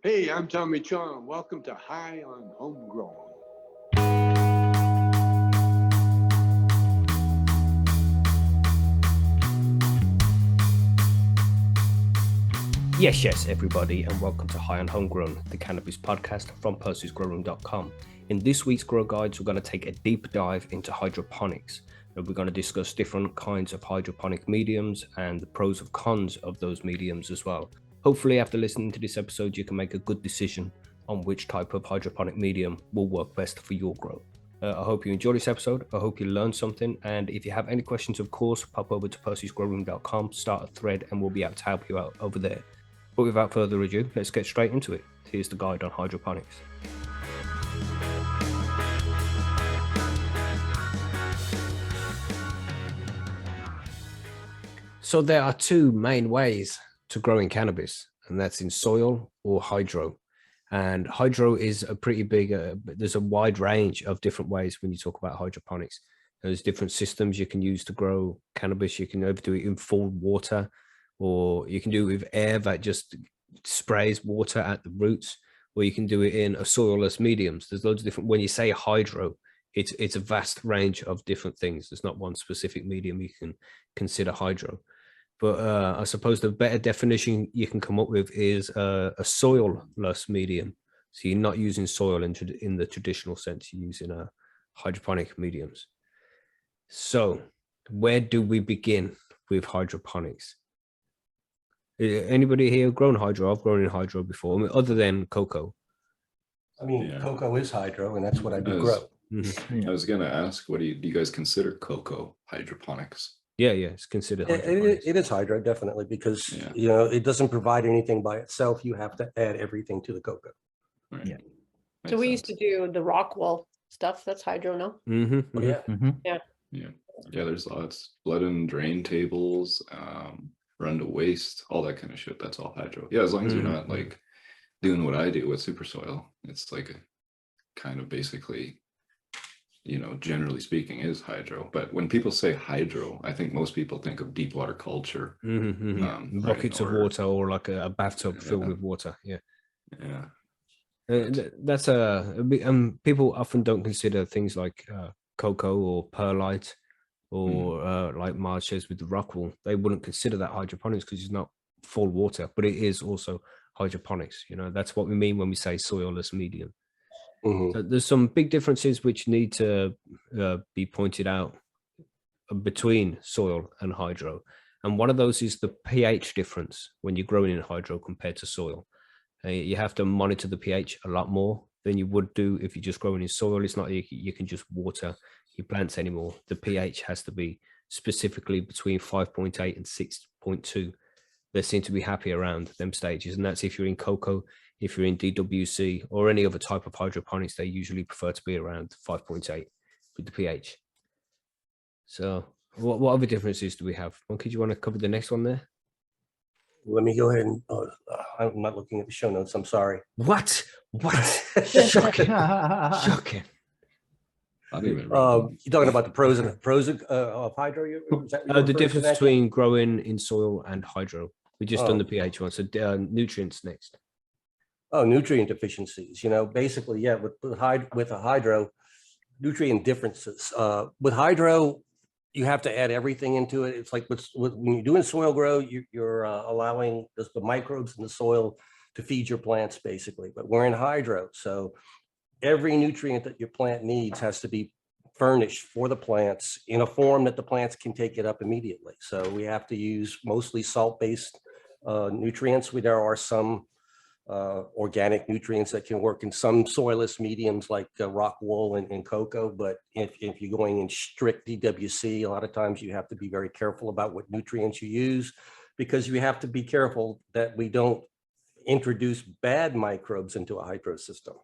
Hey, I'm Tommy Chong. Welcome to High on Homegrown. Yes, everybody, and welcome to High on Homegrown, the cannabis podcast from PercysGrowRoom.com. In this week's Grow Guides, we're going to take a deep dive into hydroponics. And we're going to discuss different kinds of hydroponic mediums and the pros and cons of those mediums as well. Hopefully, after listening to this episode, you can make a good decision on which type of hydroponic medium will work best for your growth. I hope you enjoyed this episode. I hope you learned something. And if you have any questions, of course, pop over to PercysGrowRoom.com, start a thread, and we'll be able to help you out over there. But without further ado, let's get straight into it. Here's the guide on hydroponics. So there are two main ways to growing cannabis, and that's in soil or hydro. And hydro is a pretty big, there's a wide range of different ways when you talk about hydroponics. There's different systems you can use to grow cannabis. You can either do it in full water, or you can do it with air that just sprays water at the roots, or you can do it in a soilless mediums. There's loads of different, when you say hydro, it's a vast range of different things. There's not one specific medium you can consider hydro. But I suppose the better definition you can come up with is a soilless medium. So you're not using soil in the traditional sense, you're using hydroponic mediums. So where do we begin with hydroponics? Anybody here grown hydro? I've grown in hydro before, I mean, other than Coco. I mean, yeah. Coco is hydro, and that's what I do grow. I was going to ask, what do you guys consider Coco hydroponics? Yeah, it's considered it is hydro, definitely, because you know, it doesn't provide anything by itself. You have to add everything to the coco. Right. Yeah. So we used to do the rock wool stuff. That's hydro, no? Mm-hmm. Yeah. There's lots. Blood and drain tables, run to waste, all that kind of shit. That's all hydro. Yeah, as long as you're not like doing what I do with super soil, it's like a kind of basically, you know, generally speaking, is hydro. But when people say hydro, I think most people think of deep water culture, buckets of water, or like a bathtub filled with water. That's people often don't consider things like cocoa or perlite or like Marge says with the rock wool. They wouldn't consider that hydroponics because it's not full water, but it is also hydroponics. You know, that's what we mean when we say soilless medium. So there's some big differences which need to be pointed out between soil and hydro. And one of those is the pH difference when you're growing in hydro compared to soil. You have to monitor the pH a lot more than you would do if you're just growing in soil. It's not you can just water your plants anymore. The pH has to be specifically between 5.8 and 6.2. They seem to be happy around them stages. And that's if you're in Coco. If you're in DWC or any other type of hydroponics, they usually prefer to be around 5.8 with the pH. So what other differences do we have? Monkey, do you want to cover the next one there? Let me go ahead and, I'm not looking at the show notes. I'm sorry. What? Shocking. Shocking. You're talking about the pros of hydro? The difference between growing in soil and hydro. We just done the pH one. So nutrients next. Oh, nutrient deficiencies, you know, basically, with a hydro, nutrient differences. With hydro, you have to add everything into it. It's like when you're doing soil grow, you're allowing the microbes in the soil to feed your plants, basically. But we're in hydro, so every nutrient that your plant needs has to be furnished for the plants in a form that the plants can take it up immediately. So we have to use mostly salt-based nutrients. There are some organic nutrients that can work in some soilless mediums like rock wool and cocoa, but if you're going in strict DWC, a lot of times you have to be very careful about what nutrients you use, because you have to be careful that we don't introduce bad microbes into a hydro system.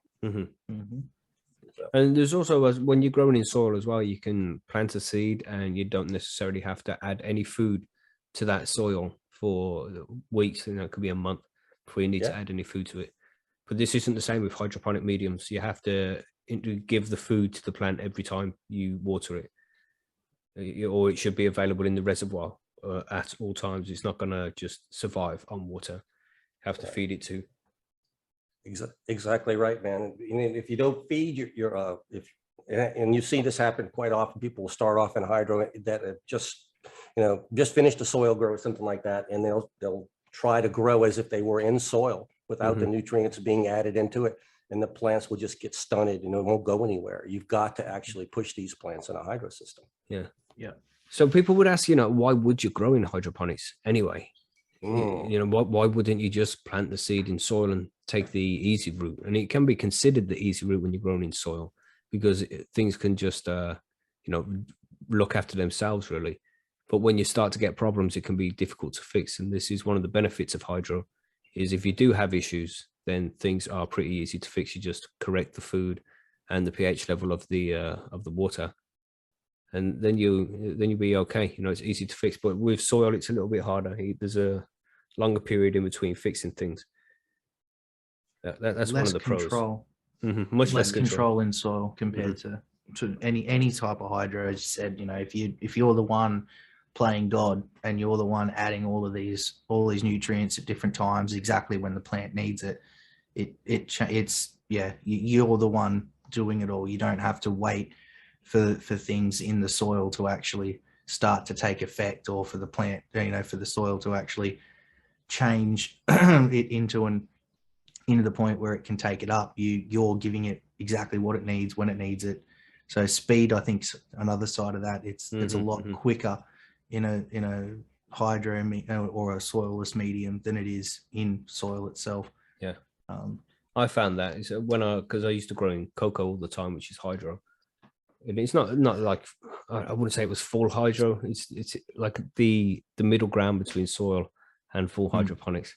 And there's also, when you're growing in soil as well, you can plant a seed and you don't necessarily have to add any food to that soil for weeks. You know, it could be a month before you need to add any food to it. But this isn't the same with hydroponic mediums. You have to give the food to the plant every time you water it, or it should be available in the reservoir at all times. It's not going to just survive on water. You have to feed it to. Exactly right, man. And if you don't feed and you see this happen quite often, people will start off in hydro that just finished the soil grow or something like that, and they'll try to grow as if they were in soil without the nutrients being added into it, and the plants will just get stunted and it won't go anywhere. You've got to actually push these plants in a hydro system. Yeah. So people would ask, why would you grow in hydroponics anyway? Why wouldn't you just plant the seed in soil and take the easy route? And it can be considered the easy route when you're growing in soil, because things can just look after themselves, really. But when you start to get problems, it can be difficult to fix. And this is one of the benefits of hydro, is if you do have issues, then things are pretty easy to fix. You just correct the food and the pH level of the water, and then you'll be okay. It's easy to fix. But with soil, it's a little bit harder. There's a longer period in between fixing things. That's one of the control. Pros. Much less control in soil compared to any type of hydro. As you said, if you're the one playing God and you're the one adding all these nutrients at different times, exactly when the plant needs it, you're the one doing it all. You don't have to wait for things in the soil to actually start to take effect, or for the plant, for the soil to actually change it into the point where it can take it up. You're giving it exactly what it needs when it needs it. So speed, I think, is another side of that. It's a lot quicker in a hydro or a soilless medium than it is in soil itself. Yeah. I found that because I used to grow in Coco all the time, which is hydro. And it's not like, I wouldn't say it was full hydro. It's like the middle ground between soil and full hydroponics,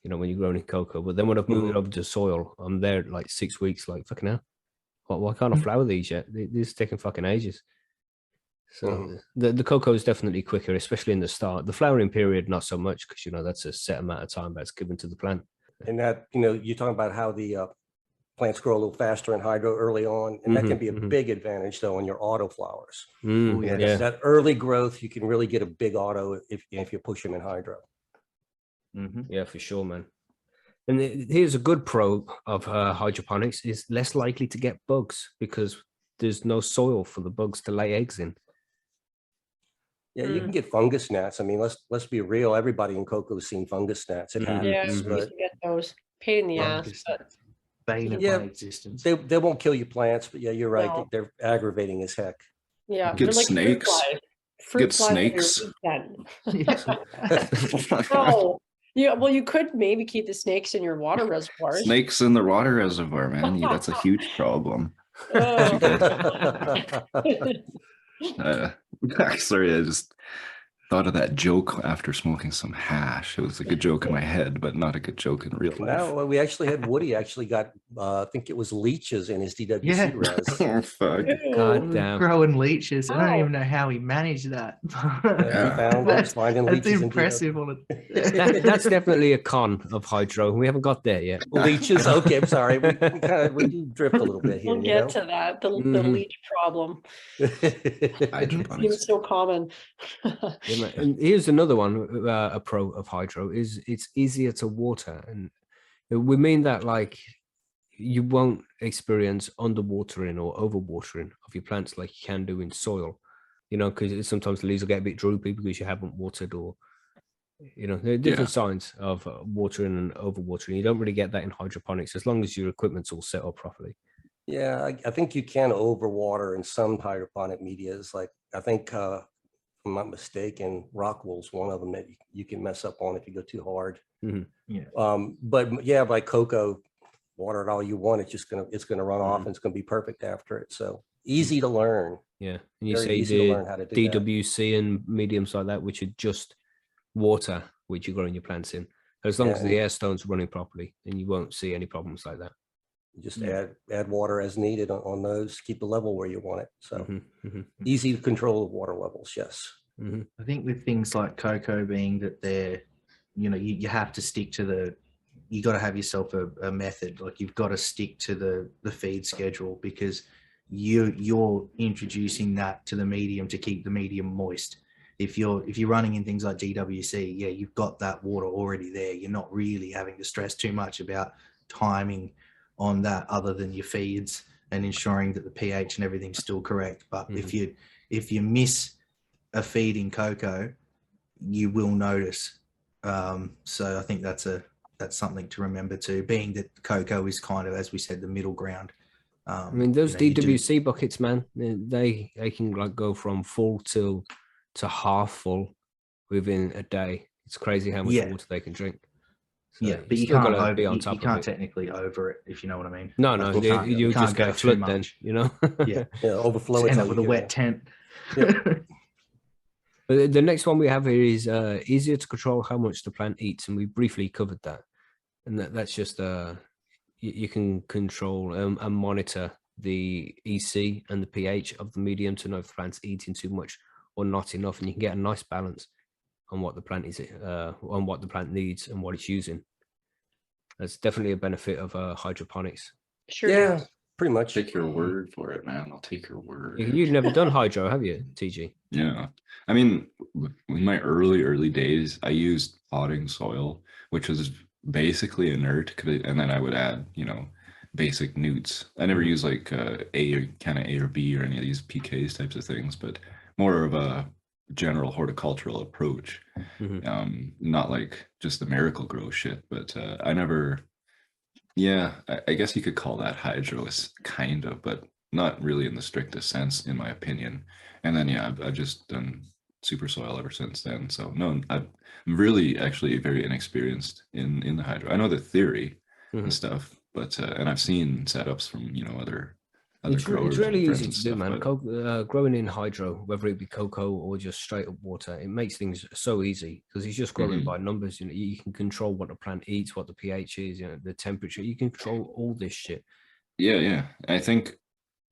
when you're growing in Coco. But then when I've moved it over to soil, I'm there like 6 weeks, like, fucking hell. Why can't I flower these yet? This is taking fucking ages. So the cocoa is definitely quicker, especially in the start. The flowering period, not so much, because that's a set amount of time that's given to the plant. And that, you're talking about how the plants grow a little faster in hydro early on, and that can be a big advantage though on your auto flowers. That early growth, you can really get a big auto if you push them in hydro. Yeah, for sure, man. And here's a good pro of hydroponics: is less likely to get bugs because there's no soil for the bugs to lay eggs in. Yeah, you can get fungus gnats. I mean, let's be real. Everybody in Coco has seen fungus gnats. It happens. Yeah, we used to get those. Pain in the ass. But bane of my existence. They won't kill your plants, but yeah, you're right. No. They're aggravating as heck. Yeah, Get they're like snakes. Fruit Get flies on your snakes. weekend. No. Yeah, well, you could maybe keep the snakes in your water reservoirs. Snakes in the water reservoir, man. That's a huge problem. Sorry, I just thought of that joke after smoking some hash. It was a good joke in my head, but not a good joke in real life. No, we actually had Woody actually got, I think it was leeches in his DWC res. Oh, fuck. God damn. Growing leeches. I don't even know how he managed that. That's impressive on it. That's definitely a con of hydro. We haven't got there yet. Leeches. Okay, I'm sorry. We do drift a little bit here. We'll get to that. The leech problem. It's so common. And here's another one, a pro of hydro, is it's easier to water. And we mean that, like, you won't experience underwatering or overwatering of your plants like you can do in soil, because sometimes the leaves will get a bit droopy because you haven't watered, or, there are different signs of watering and overwatering. You don't really get that in hydroponics as long as your equipment's all set up properly. Yeah, I think you can overwater in some hydroponic medias. Like, I think, if I'm not mistaken, rock wool's one of them that you can mess up on if you go too hard. But yeah, like Coco, water it all you want. It's gonna run off and it's gonna be perfect after it. So easy to learn. Yeah, and you Very say the how to do DWC and mediums like that, which are just water which you're growing your plants in. As long as the air stone's running properly, then you won't see any problems like that. Just add water as needed on those, keep the level where you want it. So easy to control the water levels. Yes. I think with things like Coco being that they're, you have to stick to you got to have yourself a method. Like, you've got to stick to the feed schedule, because you're introducing that to the medium to keep the medium moist. If you're running in things like DWC, you've got that water already there. You're not really having to stress too much about timing on that other than your feeds and ensuring that the pH and everything's still correct. But if you miss a feed in Coco, you will notice. So I think that's something to remember too, being that Coco is kind of, as we said, the middle ground. I mean, those DWC buckets, man, they can like go from full to half full within a day. It's crazy how much water they can drink. So yeah, but you can't technically over it, if you know what I mean. No, you just get a flood then, you know. yeah, overflow. End up with a wet tent. Yep. But the next one we have here is easier to control how much the plant eats, and we briefly covered that. And that's just you can control and monitor the EC and the pH of the medium to know if the plant's eating too much or not enough, and you can get a nice balance on what the plant is, on what the plant needs and what it's using. That's definitely a benefit of hydroponics. Sure. Yeah, pretty much. Take your word for it, man. I'll take your word. You've never done hydro, have you, TG? Yeah. I mean, in my early days, I used potting soil, which was basically inert, and then I would add, basic newts. I never used like A or B or any of these PKs types of things, but more of a general horticultural approach. Not like just the miracle grow shit, but I never, I guess you could call that hydro, kind of, but not really in the strictest sense, in my opinion. And then I've just done super soil ever since then. So no, I'm really actually very inexperienced in the hydro. I know the theory and stuff, but and I've seen setups from other growers. It's really and easy friends to do, and man. stuff, but Growing in hydro, whether it be cocoa or just straight up water, it makes things so easy because it's just growing by numbers. You can control what the plant eats, what the pH is, the temperature. You can control all this shit. Yeah. I think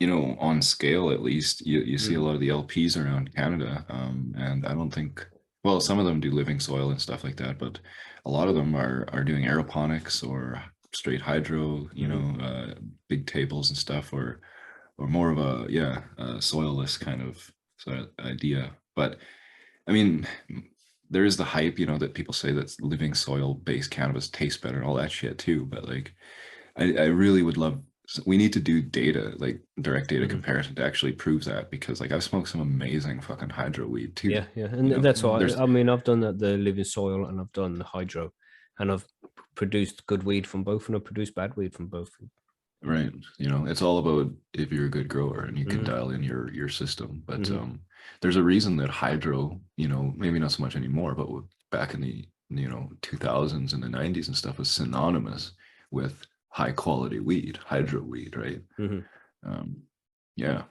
on scale, at least, you see a lot of the LPs around Canada, and I don't think, well, some of them do living soil and stuff like that, but a lot of them are doing aeroponics or straight hydro, big tables and stuff, or more of a soilless kind of idea. But I mean, there is the hype, that people say that living soil based cannabis tastes better and all that shit too. But like, I really would love. We need to do data, like direct data comparison, to actually prove that, because like I've smoked some amazing fucking hydro weed too. Yeah, and that's why I mean I've done the living soil and I've done the hydro, and I've produced good weed from both, and I've produced bad weed from both. Right, it's all about if you're a good grower and you can dial in your system. But there's a reason that hydro, maybe not so much anymore, but back in the 2000s and the 90s and stuff, was synonymous with high quality weed, hydro weed, right?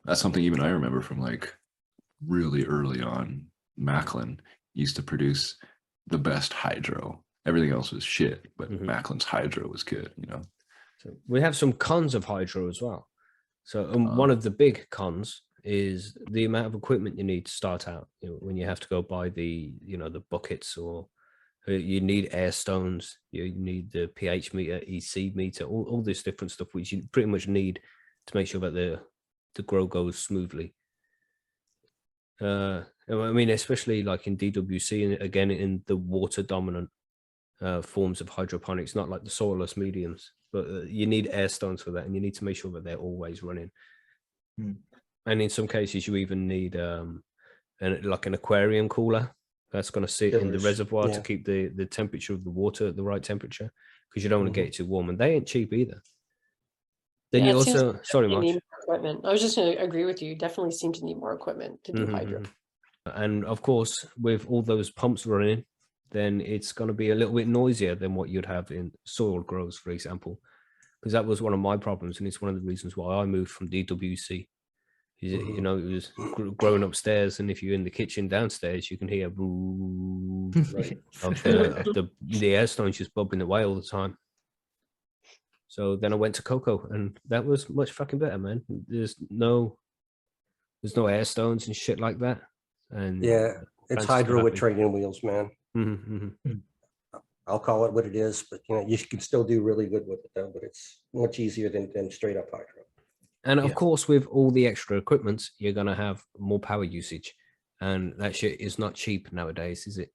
That's something even I remember from like really early on. Macklin used to produce the best hydro. Everything else was shit, but Macklin's hydro was good, So we have some cons of hydro as well. So one of the big cons is the amount of equipment you need to start out. When you have to go buy the the buckets, or you need air stones, you need the pH meter, EC meter, all this different stuff which you pretty much need to make sure that the grow goes smoothly. I mean, especially like in DWC, and again in the water dominant forms of hydroponics, not like the soilless mediums, but you need air stones for that, and you need to make sure that they're always running. And in some cases you even need like an aquarium cooler that's going to sit in the reservoir to keep the temperature of the water at the right temperature, because you don't want to get it too warm, and they ain't cheap either. Then you also, sorry, Mark. Need more equipment. I was just going to agree with you. Definitely seem to need more equipment to do hydro. And of course, with all those pumps running, then it's going to be a little bit noisier than what you'd have in soil grows, for example, because that was one of my problems, and it's one of the reasons why I moved from DWC. It was growing upstairs, and if you're in the kitchen downstairs, you can hear of the air stones just bubbling away all the time. So then I went to Coco, and that was much fucking better, man. There's no air stones and shit like that. And it's hydro with training wheels, man. I'll call it what it is, but you can still do really good with it though. But it's much easier than straight up hydro. And of course, with all the extra equipment, you're going to have more power usage. And that shit is not cheap nowadays, is it?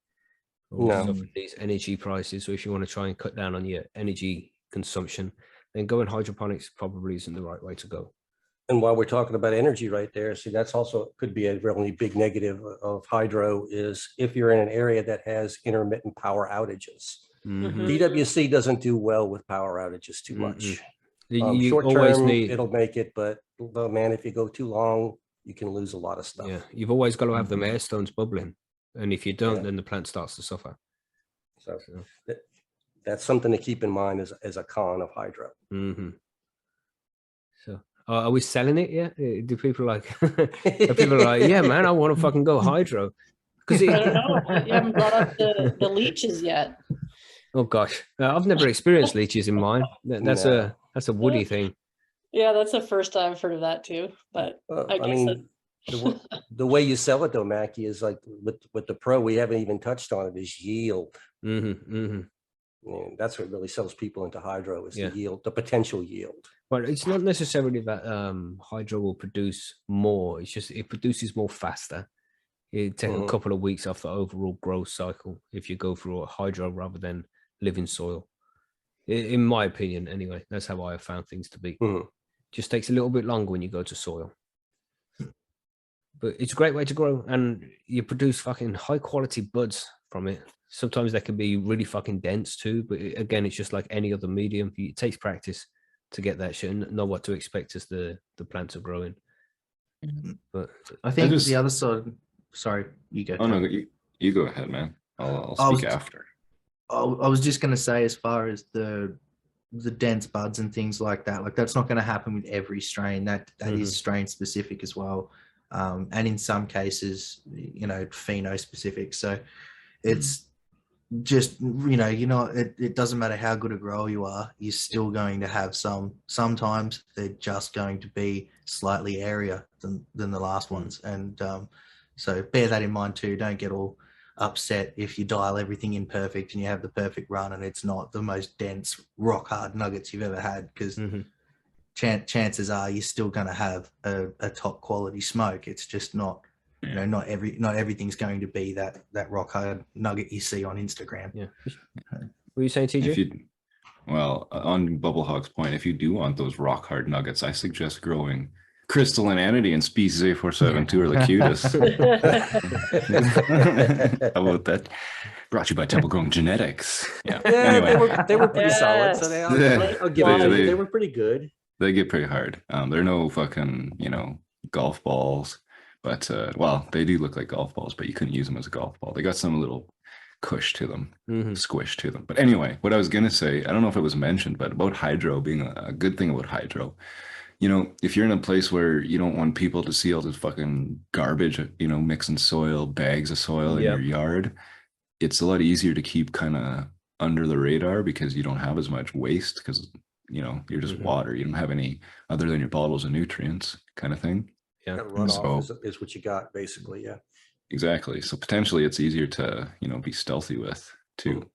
No. These energy prices. So if you want to try and cut down on your energy consumption, then going hydroponics probably isn't the right way to go. And while we're talking about energy right there, see, that's also could be a really big negative of hydro is if you're in an area that has intermittent power outages. Mhm. DWC doesn't do well with power outages too much. You Short always term, need, it'll make it, but man, if you go too long, you can lose a lot of stuff. yeah, you've always got to have them air stones bubbling, and if you don't, Yeah. then the plant starts to suffer. So So, that's something to keep in mind as a con of hydro. so are we selling it yet? Do people like? Are people like, yeah, man, I want to fucking go hydro? Because I don't know. You haven't brought up the leeches yet. oh gosh, I've never experienced leeches in mine. That's No. a woody thing. Yeah, that's the first time I've heard of that too. But I guess mean, the way you sell it though, Mackie, is like with the Pro, we haven't even touched on it, is yield. And that's what really sells people into hydro is the yield, the potential yield. But it's not necessarily that hydro will produce more. It's just it produces more faster. It takes a couple of weeks off the overall growth cycle if you go through a hydro rather than living soil. In my opinion, anyway, that's how I have found things to be. Just takes a little bit longer when you go to soil. But it's a great way to grow, and you produce fucking high quality buds from it. Sometimes they can be really fucking dense too, but again, it's just like any other medium. It takes practice to get that shit and know what to expect as the plants are growing. But I think the other side. Sorry, you go. Oh no, you go ahead, man. I'll speak after. I was just going to say, as far as the dense buds and things like that, like that's not going to happen with every strain. That is strain specific as well, and in some cases, you know, pheno specific. So it's just it doesn't matter how good a grower you are, you're still going to have sometimes they're just going to be slightly airier than the last ones, and so bear that in mind too. Don't get all upset if you dial everything in perfect and you have the perfect run and it's not the most dense rock hard nuggets you've ever had, because chances are you're still going to have a top quality smoke. It's just not not everything's going to be that rock hard nugget you see on Instagram. Yeah. What were you saying, TJ? Well, on Bubble Hog's point, if you do want those rock hard nuggets, I suggest growing Crystalline Entity and Species A472 are the cutest. How about that? Brought to you by Temple Grown Genetics. Yeah. Anyway. they were pretty solid. So I'll give it to you. They were pretty good. They get pretty hard. They're no fucking, golf balls. But, well, they do look like golf balls, but you couldn't use them as a golf ball. They got some little cush to them, squish to them. But anyway, what I was going to say, I don't know if it was mentioned, but about hydro being a good thing about hydro. If you're in a place where you don't want people to see all this fucking garbage, mixing soil, bags of soil in your yard, it's a lot easier to keep kind of under the radar because you don't have as much waste because, you're just water. You don't have any other than your bottles of nutrients kind of thing. Yeah. Runoff is what you got basically. Yeah. Exactly. So potentially it's easier to, be stealthy with too,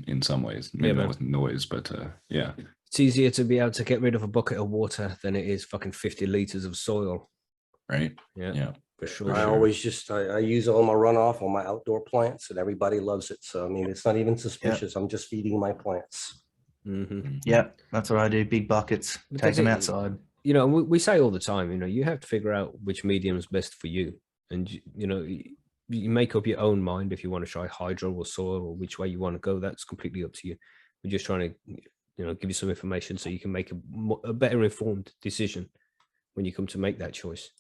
in some ways, maybe not with noise, but yeah. It's easier to be able to get rid of a bucket of water than it is fucking 50 liters of soil. Right. Yeah. For sure. I always just, I use all my runoff on my outdoor plants and everybody loves it. So, I mean, it's not even suspicious. I'm just feeding my plants. Yeah. That's what I do. Big buckets, take them outside. We say all the time, you have to figure out which medium is best for you. And, you make up your own mind if you want to try hydro or soil or which way you want to go. That's completely up to you. We're just trying to, give you some information so you can make a better informed decision when you come to make that choice.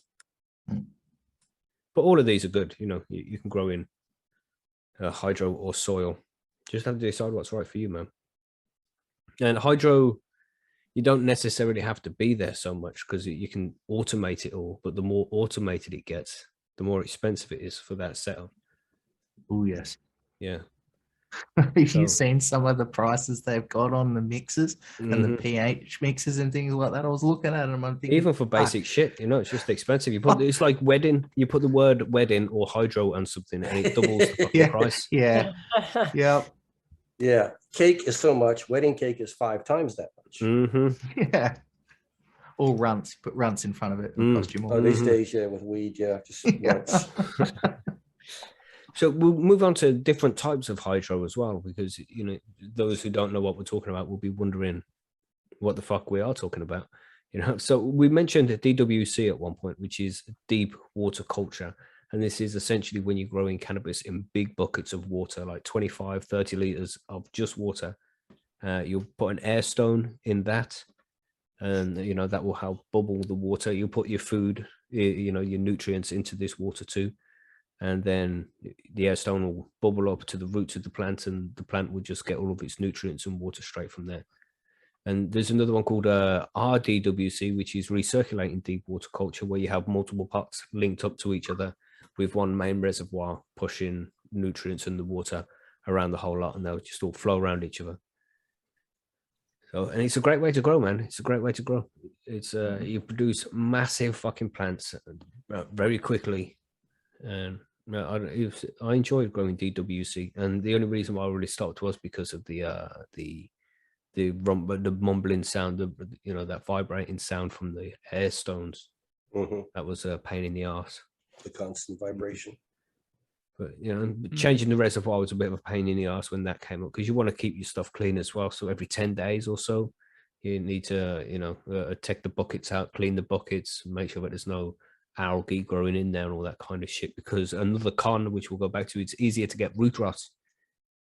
But all of these are good. You can grow in hydro or soil. Just have to decide what's right for you, man. And hydro, you don't necessarily have to be there so much because you can automate it all. But the more automated it gets, the more expensive it is for that setup. Oh, yes. Yeah. Have you seen some of the prices they've got on the mixers and the pH mixers and things like that? I was looking at them. I'm thinking, even for basic shit, it's just expensive. It's like wedding. You put the word wedding or hydro on something, and it doubles the fucking price. Yeah, yeah. Cake is so much. Wedding cake is 5 times that much. Yeah. Or runts. Put runts in front of it. It'll cost you more. Oh, these days, with weed, just runts. So we'll move on to different types of hydro as well, because those who don't know what we're talking about will be wondering what the fuck we are talking about. So we mentioned DWC at one point, which is deep water culture. And this is essentially when you're growing cannabis in big buckets of water, like 25, 30 liters of just water. You'll put an air stone in that, and that will help bubble the water. You'll put your food, your nutrients into this water too. And then the air stone will bubble up to the roots of the plant, and the plant will just get all of its nutrients and water straight from there. And there's another one called RDWC, which is recirculating deep water culture, where you have multiple pots linked up to each other with one main reservoir pushing nutrients and the water around the whole lot, and they'll just all flow around each other. So, and it's a great way to grow, man. It's a great way to grow. It's you produce massive fucking plants very quickly. And I enjoyed growing DWC, and the only reason why I really stopped was because of the mumbling sound, that vibrating sound from the air stones. That was a pain in the ass. The constant vibration. But changing the reservoir was a bit of a pain in the ass when that came up, because you want to keep your stuff clean as well. So every 10 days or so, you need to take the buckets out, clean the buckets, make sure that there's no algae growing in there and all that kind of shit. Because another con, which we'll go back to, it's easier to get root rot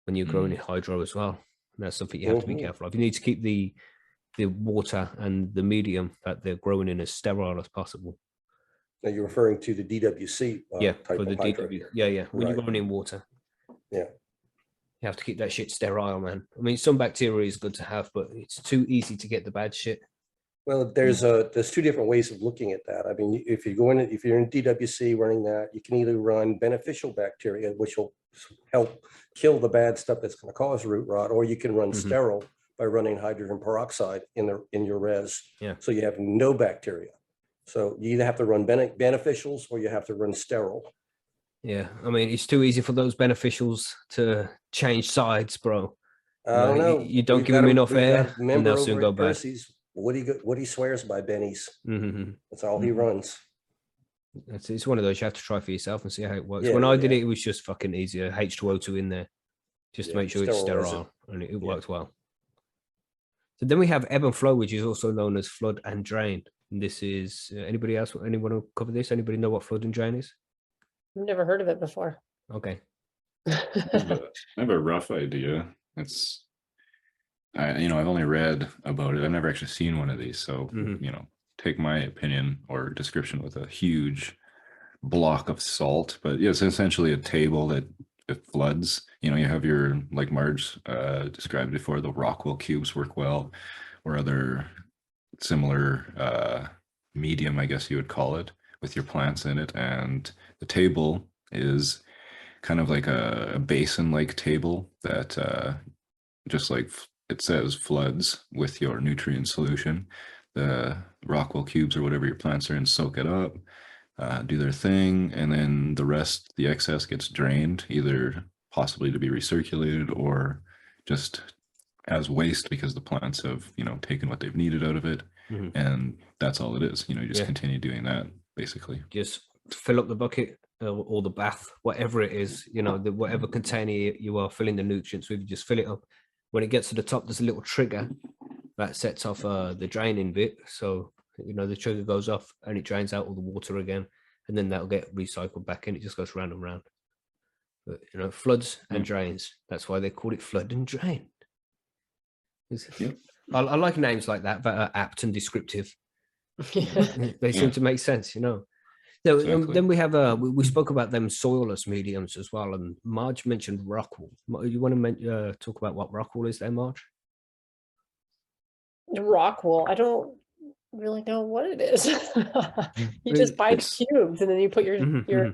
when you're growing in hydro as well. And that's something you have to be careful of. You need to keep the water and the medium that they're growing in as sterile as possible. Now you're referring to the DWC type for the of hydro. Yeah. When you're growing in water. Yeah. You have to keep that shit sterile, man. I mean, some bacteria is good to have, but it's too easy to get the bad shit. Well, there's two different ways of looking at that. I mean, if you're in DWC running that, you can either run beneficial bacteria, which will help kill the bad stuff that's going to cause root rot, or you can run sterile by running hydrogen peroxide in your res. Yeah. So you have no bacteria. So you either have to run beneficials or you have to run sterile. Yeah, I mean, it's too easy for those beneficials to change sides, bro. I don't know. You don't give them enough air, and they'll soon go bad. Woody swears by Benny's. That's all he runs. It's one of those you have to try for yourself and see how it works. Yeah, when I did it, it was just fucking easier. H2O2 in there, just to make sure it's sterile, and it worked well. So then we have ebb and flow, which is also known as flood and drain. And this is anybody else? Anyone will cover this? Anybody know what flood and drain is? I've never heard of it before. Okay. I have a rough idea. I've only read about it. I've never actually seen one of these. So, take my opinion or description with a huge block of salt. But yeah, it's essentially a table that it floods. You have your, like Marge described before, the Rockwell cubes work well, or other similar medium, I guess you would call it, with your plants in it. And the table is kind of like a basin-like table that just like it says floods with your nutrient solution. The Rockwell cubes or whatever your plants are in soak it up, do their thing, and then the rest, the excess, gets drained, either possibly to be recirculated or just as waste because the plants have taken what they've needed out of it. And that's all it is. You just continue doing that, basically. Just fill up the bucket or the bath, whatever it is, whatever container you are filling the nutrients with, you just fill it up. When it gets to the top, there's a little trigger that sets off the draining bit. So, the trigger goes off and it drains out all the water again, and then that'll get recycled back in. It just goes round and round. But, floods and drains. That's why they call it flood and drain. I like names like that are apt and descriptive. They seem to make sense, So, Exactly. then we have we spoke about them soilless mediums as well, and Marge mentioned rockwool. You want to talk about what rockwool is there, Marge? Rockwool, I don't really know what it is. You just buy cubes and then you put your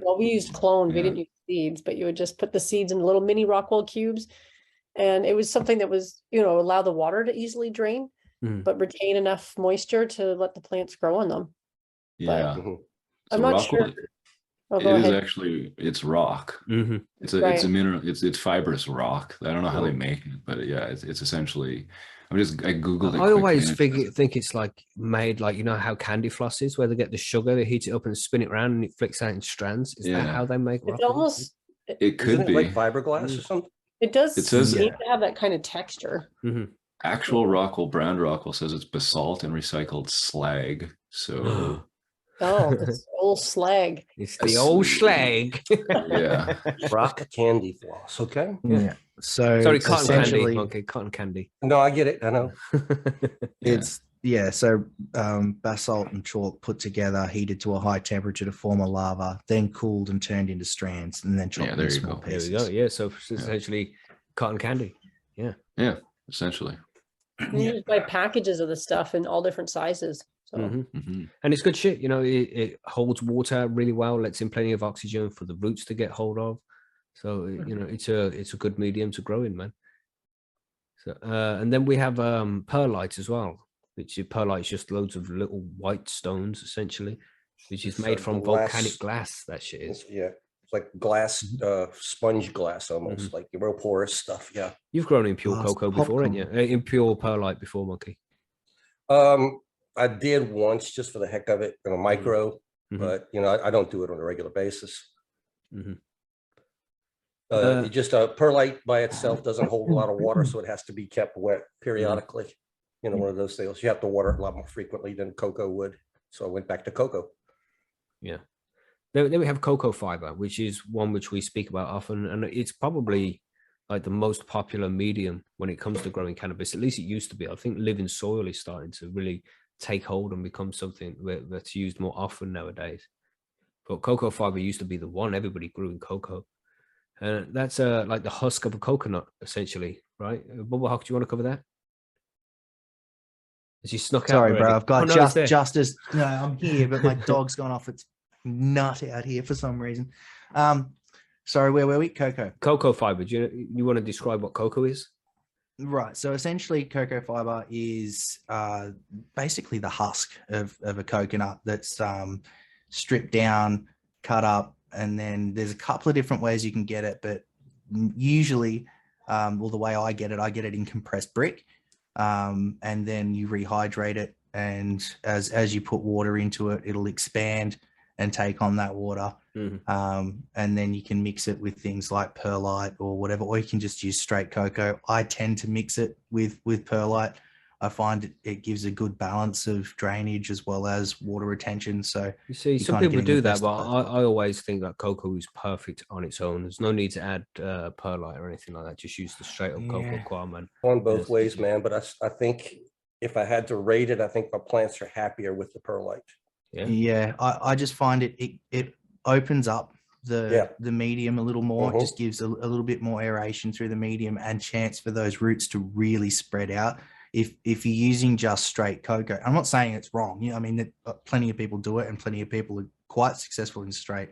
well, we used clones, we didn't use seeds, but you would just put the seeds in little mini Rockwool cubes. And it was something that was, allow the water to easily drain, but retain enough moisture to let the plants grow on them. Yeah. I'm not sure. It is actually, it's rock. It's a mineral. It's fibrous rock. I don't know how they make it, but yeah, it's essentially. I googled it. I always think it's like made like how candy floss is, where they get the sugar, they heat it up and spin it around, and it flicks out in strands. Is that how they make rock? It could Isn't it be. like fiberglass or something? It does It says- seem to have that kind of texture. Actual Rockwool brand Rockwool says it's basalt and recycled slag. So Oh, this old slag. It's the old slag. yeah. Rock candy floss. Okay. Yeah. So Sorry, cotton candy. essentially, Okay, cotton candy. No, I get it. I know. it's so basalt and chalk put together, heated to a high temperature to form a lava, then cooled and turned into strands, and then chopped there into you small go. There pieces. we go. Yeah, so it's essentially cotton candy. Yeah. Yeah, essentially. And you just buy packages of the stuff in all different sizes. So And it's good shit. You know, it holds water really well, lets in plenty of oxygen for the roots to get hold of. So you know, it's a good medium to grow in, man. So and then we have perlite as well, which is perlite is just loads of little white stones essentially, which is It's made a from glass- volcanic glass. That shit is. Yeah. It's like glass, sponge glass almost, like real porous stuff. Yeah. You've grown in pure Glass cocoa before, haven't you? popcorn. In pure perlite before, Monkey. I did once just for the heck of it in a micro, but you know, I don't do it on a regular basis. It just perlite by itself doesn't hold a lot of water, so it has to be kept wet periodically. You know, one of those things. You have to water it a lot more frequently than cocoa would. So I went back to cocoa. Yeah. Then we have cocoa fiber, which is one which we speak about often, and it's probably like the most popular medium when it comes to growing cannabis. At least it used to be. I think living soil is starting to really take hold and become something that's used more often nowadays. But cocoa fiber used to be the one everybody grew in cocoa. And that's like the husk of a coconut, essentially, right? Bubble Hawk, do you want to cover that? As you snuck out Sorry, already. bro. I've got Oh, no, it's there. no, I'm here, but my dog's gone off its nut out here for some reason. Sorry, where were we? Cocoa. Cocoa fiber. Do you want to describe what cocoa is? Right. So essentially, cocoa fiber is basically the husk of a coconut that's stripped down, cut up, and then there's a couple of different ways you can get it. But usually, well, the way I get it in compressed brick, and then you rehydrate it. And as you put water into it, it'll expand and take on that water. And then you can mix it with things like perlite or whatever, or you can just use straight cocoa. I tend to mix it with perlite. I find it gives a good balance of drainage as well as water retention. So you see, some kinda people getting the do that, best but of both I always think that cocoa is perfect on its own. There's no need to add perlite or anything like that. Just use the straight up cocoa Yeah. coir, man. On both Yes, ways, yes. man. But I think if I had to rate it, I think my plants are happier with the perlite. Yeah. I just find it opens up the medium a little more. It just gives a little bit more aeration through the medium and chance for those roots to really spread out. If you're using just straight cocoa, I'm not saying it's wrong. You know, I mean, plenty of people do it and plenty of people are quite successful in straight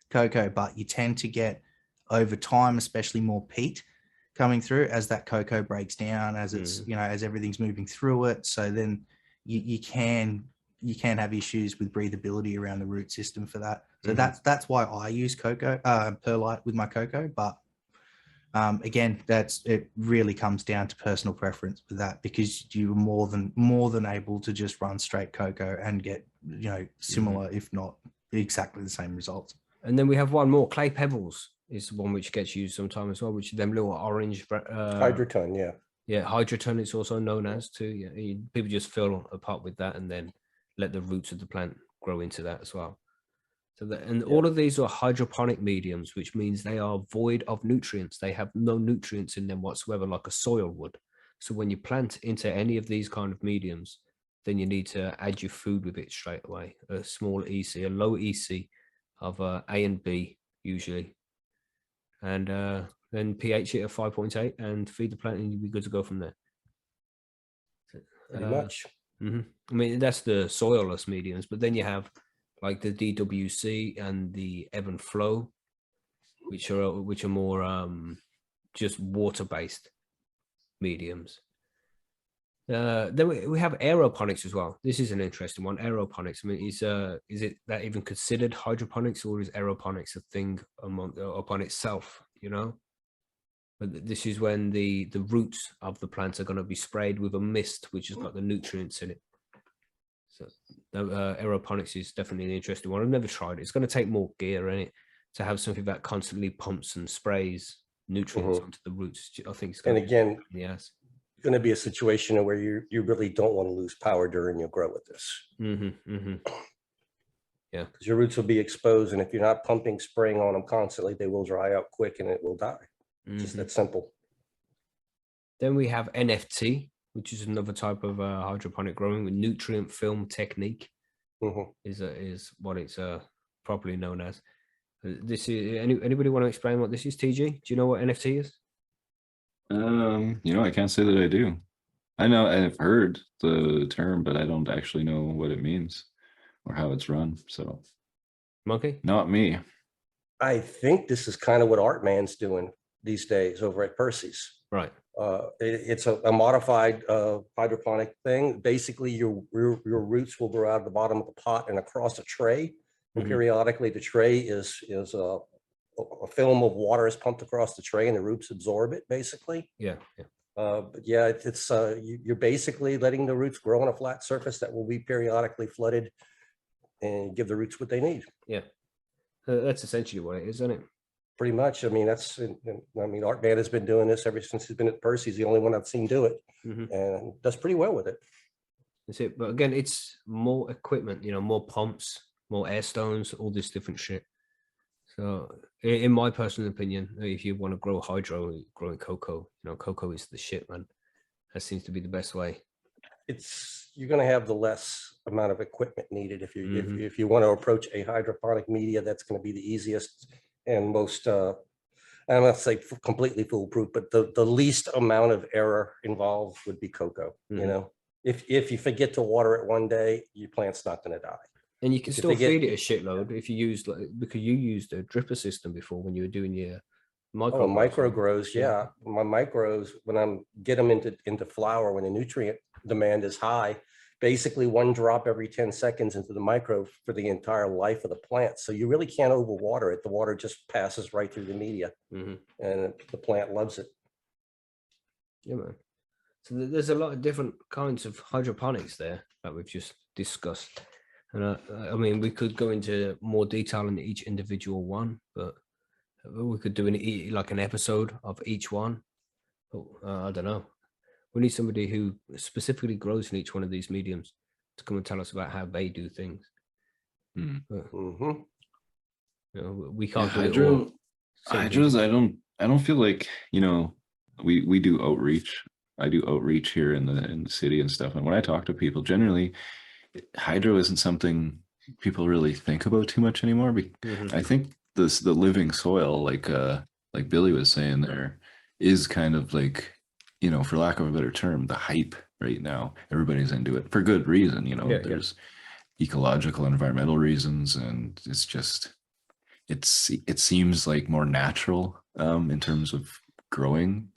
cocoa, but you tend to get over time, especially more peat coming through as that cocoa breaks down, as it's, you know, as everything's moving through it. So then you can have issues with breathability around the root system for that. So that's why I use perlite with my cocoa. But again, it really comes down to personal preference with that, because you're more than able to just run straight cocoa and get, you know, similar, if not exactly the same results. And then we have one more. Clay pebbles is one which gets used sometimes as well, which are them little orange Hydroton, yeah, hydroton it's also known as too. Yeah, people just fill a pot with that and then let the roots of the plant grow into that as well. So all of these are hydroponic mediums, which means they are void of nutrients. They have no nutrients in them whatsoever, like a soil would. So when you plant into any of these kind of mediums, then you need to add your food with it straight away. A small EC, a low EC of A and B usually, and then pH it at 5.8 and feed the plant, and you'll be good to go from there. pretty much. I mean, that's the soilless mediums, but then you have like the DWC and the ebb and flow, which are more just water-based mediums. Then we have aeroponics as well. This is an interesting one. Aeroponics. I mean, is it that even considered hydroponics, or is aeroponics a thing upon itself? You know, but this is when the roots of the plants are going to be sprayed with a mist which has got the nutrients in it. So aeroponics is definitely an interesting one. I've never tried it. It's going to take more gear in it to have something that constantly pumps and sprays nutrients onto the roots. I think it's going And again, yes, going to be a situation where you really don't want to lose power during your grow with this. Yeah, because your roots will be exposed, and if you're not pumping, spraying on them constantly, they will dry out quick and it will die. Just that simple. Then we have NFT, which is another type of hydroponic growing with nutrient film technique. Is what it's properly known as. This is anybody want to explain what this is? TG, do you know what NFT is? I can't say that I do. I know I've heard the term, but I don't actually know what it means or how it's run. So, Monkey, not me. I think this is kind of what Artman's doing these days over at Percys. Right. It's a modified hydroponic thing. Basically, your roots will grow out of the bottom of the pot and across a tray. And periodically, the tray is a film of water is pumped across the tray, and the roots absorb it. Basically. Yeah. But yeah, it's you're basically letting the roots grow on a flat surface that will be periodically flooded and give the roots what they need. Yeah, that's essentially what it is, isn't it? Pretty much. I mean, Artman has been doing this ever since he's been at Percy. He's the only one I've seen do it, and does pretty well with it. That's it. But again, it's more equipment, more pumps, more air stones, all this different shit. So in my personal opinion, if you want to grow growing cocoa, cocoa is the shit, man. That seems to be the best way. You're going to have the less amount of equipment needed if you want to approach a hydroponic media. That's going to be the easiest and most I'm not say completely foolproof, but the least amount of error involved would be cocoa. If you forget to water it one day, your plant's not going to die. And you can still feed it a shitload if you use because you used a dripper system before when you were doing your micro grows. Yeah, my micros, when I'm get them into flower, when the nutrient demand is high, basically one drop every 10 seconds into the micro for the entire life of the plant. So you really can't overwater it. The water just passes right through the media, and the plant loves it. Yeah, man. So there's a lot of different kinds of hydroponics there that we've just discussed. And I mean, we could go into more detail in each individual one, but we could do an episode of each one. But, I don't know. We need somebody who specifically grows in each one of these mediums to come and tell us about how they do things. But, we can't do it all. Hydros, I don't feel like, we do outreach. I do outreach here in the city and stuff. And when I talk to people, generally, hydro isn't something people really think about too much anymore. I think the living soil, like Billy was saying there, is kind of like, for lack of a better term, the hype right now. Everybody's into it for good reason. There's ecological, environmental reasons, and it's just it seems like more natural in terms of growing.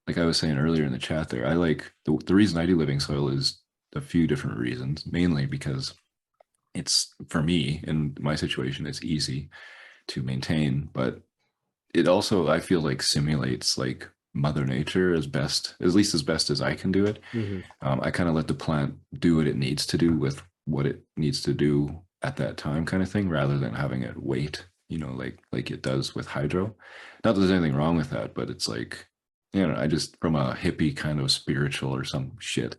Like I was saying earlier in the chat there, I like the reason I do living soil is a few different reasons, mainly because it's, for me, in my situation, it's easy to maintain, but it also, I feel like, simulates like Mother Nature as best as I can do it. I kind of let the plant do what it needs to do with what it needs to do at that time, kind of thing, rather than having it wait, like it does with hydro. Not that there's anything wrong with that, but it's like, I just, from a hippie kind of spiritual or some shit,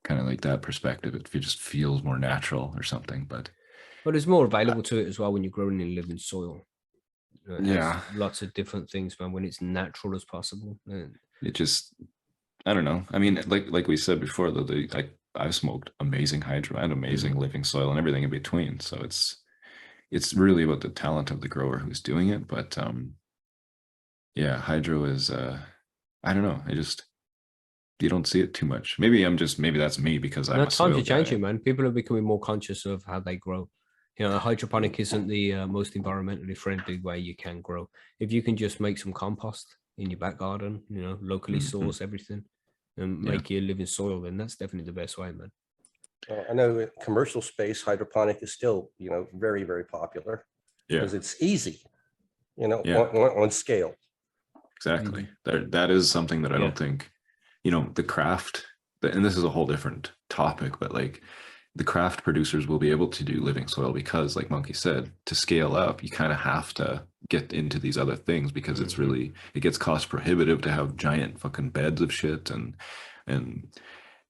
kind of like that perspective, it just feels more natural or something. But there's more available to it as well when you're growing in living soil. Lots of different things, man, when it's natural as possible. It just, I don't know. I mean, like we said before, though, I've smoked amazing hydro and amazing living soil and everything in between. So it's really about the talent of the grower who's doing it. But hydro is I don't know. You don't see it too much. Maybe that's me because I'm a soil times are guy. changing, man. People are becoming more conscious of how they grow. Hydroponic isn't the most environmentally friendly way you can grow. If you can just make some compost in your back garden, locally source everything and make your living soil, then that's definitely the best way, man. I know in commercial space, hydroponic is still, very, very popular because it's easy, on scale. Exactly. That is something that I don't think, the craft, and this is a whole different topic, but like the craft producers will be able to do living soil because, like Monkey said, to scale up, you kind of have to get into these other things because it's really, it gets cost prohibitive to have giant fucking beds of shit. And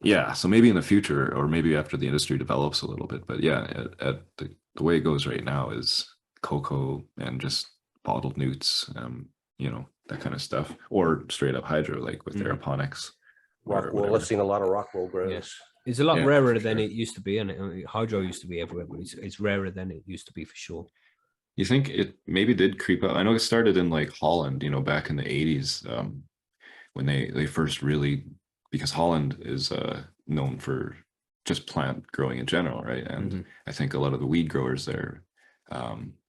yeah, so maybe in the future, or maybe after the industry develops a little bit, but yeah, at the way it goes right now is Coco and just bottled newts, you know, that kind of stuff, or straight up hydro, like with Aeroponics. Rockwool, I've seen a lot of rockwool grows. Yes. It's a lot Yeah, rarer for than sure. it used to be, and hydro used to be everywhere, but it's rarer than it used to be for sure. You think it maybe did creep up? I know it started in like Holland, you know, back in the 80s, when they first really, because Holland is known for just plant growing in general, right? And I think a lot of the weed growers there,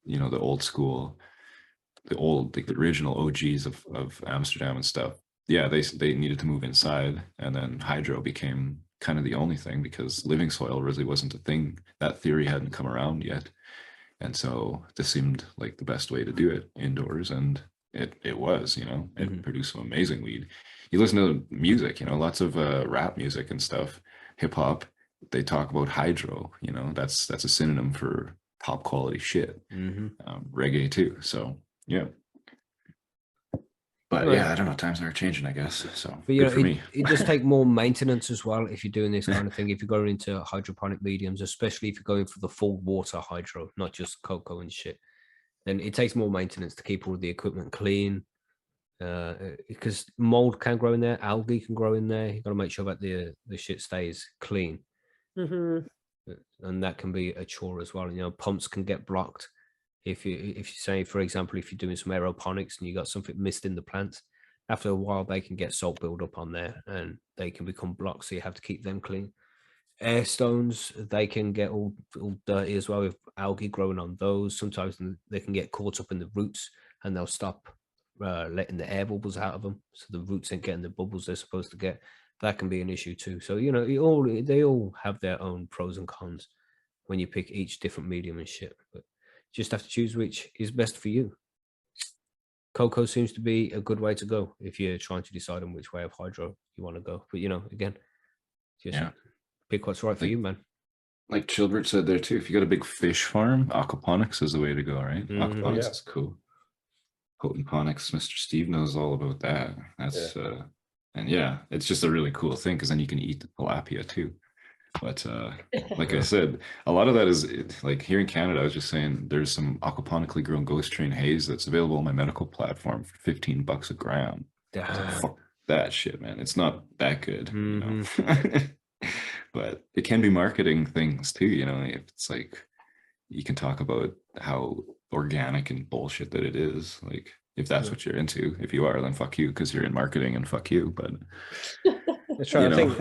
you know, the old school, like the original OGs of Amsterdam and stuff, yeah, they needed to move inside, and then hydro became kind of the only thing because living soil really wasn't a thing. That theory hadn't come around yet, and so this seemed like the best way to do it indoors, and it was, you know, it produced some amazing weed. You listen to music, you know, lots of rap music and stuff, hip hop. They talk about hydro, you know, that's a synonym for top quality shit. Reggae too. So yeah. But Right. yeah, I don't know. Times are changing, I guess. So But you good know, for me. it does take more maintenance as well if you're doing this kind of thing. If you're going into hydroponic mediums, especially if you're going for the full water hydro, not just cocoa and shit, then it takes more maintenance to keep all of the equipment clean. Because mold can grow in there, algae can grow in there. You got to make sure that the shit stays clean, and that can be a chore as well. You know, pumps can get blocked. If you say, for example, if you're doing some aeroponics and you got something missed in the plants, after a while they can get salt build up on there and they can become blocked. So you have to keep them clean. Air stones, they can get all dirty as well with algae growing on those. Sometimes they can get caught up in the roots and they'll stop letting the air bubbles out of them. So the roots ain't getting the bubbles they're supposed to get. That can be an issue too. So, you know, they all have their own pros and cons when you pick each different medium and shit. But just have to choose which is best for you. Coco seems to be a good way to go if you're trying to decide on which way of hydro you want to go. But, you know, again, just pick what's right for you, man. Like Chilbert said there too, if you got a big fish farm, aquaponics is the way to go, right? Aquaponics is cool. Potentponics, Mr. Steve knows all about that. That's and yeah, it's just a really cool thing because then you can eat the tilapia too. But like I said, a lot of that is like here in Canada, I was just saying there's some aquaponically grown ghost train haze that's available on my medical platform for $15 a gram. Fuck that shit, man. It's not that good, you know. But it can be marketing things too, you know. If it's like you can talk about how organic and bullshit that it is, like if that's what you're into. If you are, then fuck you because you're in marketing and fuck you. But that's right. I think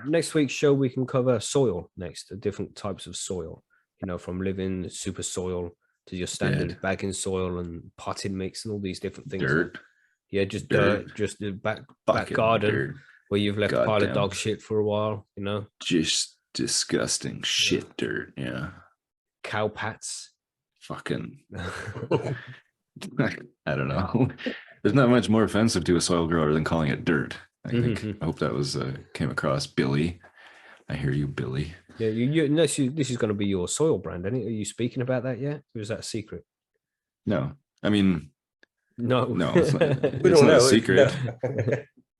next week's show we can cover soil next, the different types of soil, you know, from living super soil to your standard bagging soil and potting mix and all these different things. Dirt. Yeah, just dirt, just the back garden dirt. Where you've left a pile of dog shit for a while, you know. Just disgusting shit dirt, yeah. Cow pats. Fucking I don't know. There's not much more offensive to a soil grower than calling it dirt. I think. I hope that was came across, Billy. I hear you, Billy. Yeah, this is going to be your soil brand, isn't it? Are you speaking about that yet? Or is that a secret? No, I mean, no, it's not a secret.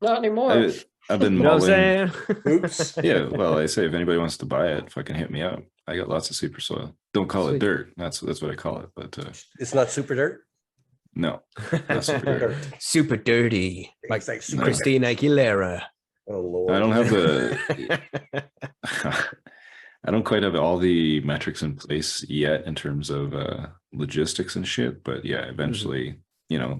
Not anymore. I've been mulling. Oops. Yeah, well, I say if anybody wants to buy it, fucking hit me up. I got lots of super soil. Don't call it dirt. That's what I call it. But it's not super dirt. No, not super dirt. Super dirty, like super Christina Aguilera. Oh Lord! I don't have the. I don't quite have all the metrics in place yet in terms of logistics and shit. But yeah, eventually, you know,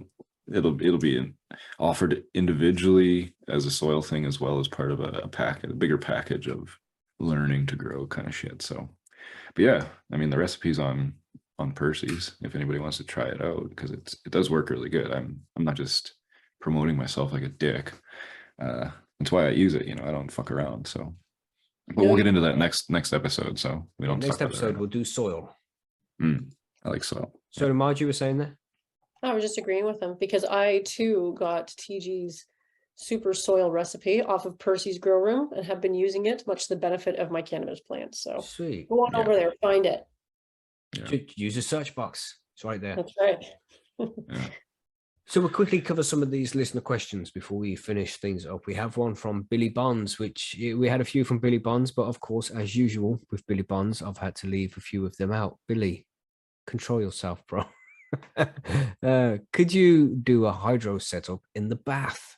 it'll be offered individually as a soil thing as well as part of a bigger package of learning to grow kind of shit. So, but yeah, I mean the recipe's on Percys if anybody wants to try it out because it does work really good. I'm not just promoting myself like a dick. That's why I use it. You know, I don't fuck around. So, but we'll get into that next episode. So we don't. Next episode we'll do soil. I like soil. So, Marge, you were saying that? I was just agreeing with him because I too got TG's super soil recipe off of Percys Grow Room and have been using it much to the benefit of my cannabis plants. So Sweet. go on over there, find it. Yeah. Use a search box. It's right there. That's right. Yeah. So we'll quickly cover some of these listener questions before we finish things up. We have one from Billy Bonds, which we had a few from Billy Bonds, but of course, as usual with Billy Bonds, I've had to leave a few of them out. Billy, control yourself, bro. Could you do a hydro setup in the bath?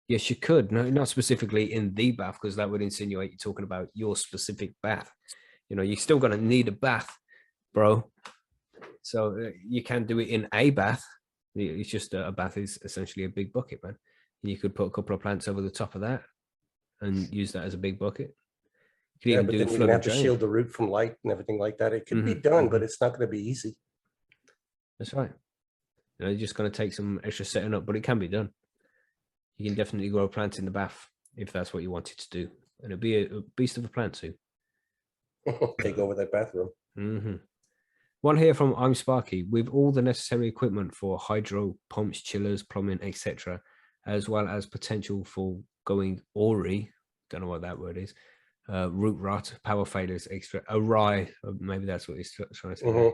Yes, you could. No, not specifically in the bath, because that would insinuate you're talking about your specific bath. You know, you're still going to need a bath, bro. So you can do it in a bath. It's just a bath is essentially a big bucket, man. You could put a couple of plants over the top of that and use that as a big bucket. You could Yeah, even but do then a you're flood gonna and have to drain. shield the root from light and everything like that. It could be done, but it's not going to be easy. That's right. You know, you're just going to take some extra setting up, but it can be done. You can definitely grow plants in the bath if that's what you wanted to do. And it'd be a beast of a plant too. Take over that bathroom. One here from I'm Sparky. With all the necessary equipment for hydro, pumps, chillers, plumbing, etc., as well as potential for going awry, don't know what that word is, root rot, power failures, extra awry, maybe that's what he's trying to say.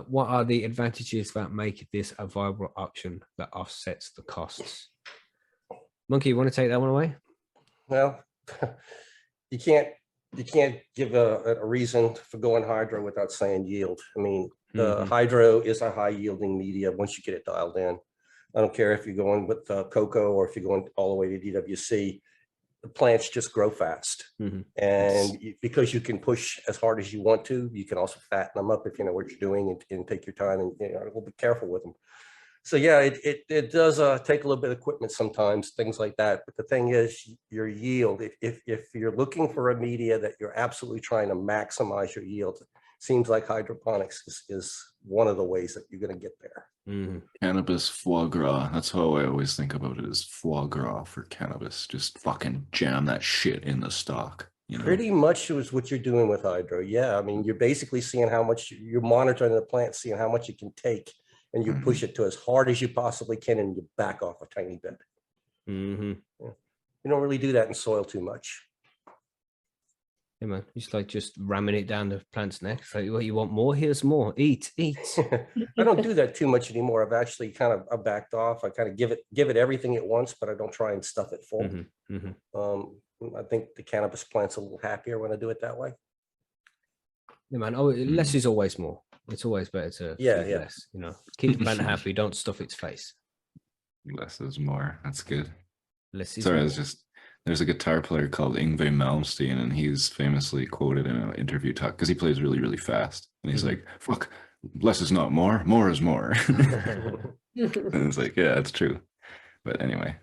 What are the advantages that make this a viable option that offsets the costs? Monkey, you want to take that one away? Well, you can't give a reason for going hydro without saying yield. I mean, hydro is a high yielding media once you get it dialed in. I don't care if you're going with Coco or if you're going all the way to DWC, the plants just grow fast. And because you can push as hard as you want to, you can also fatten them up if you know what you're doing and take your time and a little bit careful with them. So yeah, it does take a little bit of equipment sometimes, things like that. But the thing is, your yield, if you're looking for a media that you're absolutely trying to maximize your yield, seems like hydroponics is one of the ways that you're going to get there. Cannabis foie gras. That's how I always think about it, is foie gras for cannabis. Just fucking jam that shit in the stock. You know? Pretty much is what you're doing with hydro. Yeah, I mean, you're basically seeing how much you're monitoring the plant, seeing how much you can take, and you push it to as hard as you possibly can, and you back off a tiny bit. You don't really do that in soil too much. Yeah, man. It's like just ramming it down the plant's neck. It's like, what, you want more? Here's more. Eat. I don't do that too much anymore. I've actually kind of backed off. I kind of give it everything at once, but I don't try and stuff it full. I think the cannabis plant's a little happier when I do it that way. Yeah, man. Oh, less is always more. It's always better to feed less. You know, keep the plant happy. Don't stuff its face. Less is more. That's good. Less is Sorry, more. I was just, there's a guitar player called Yngwie Malmsteen, and he's famously quoted in an interview talk because he plays really, really fast. And he's like, fuck, less is not more, more is more. And it's like, yeah, it's true. But anyway.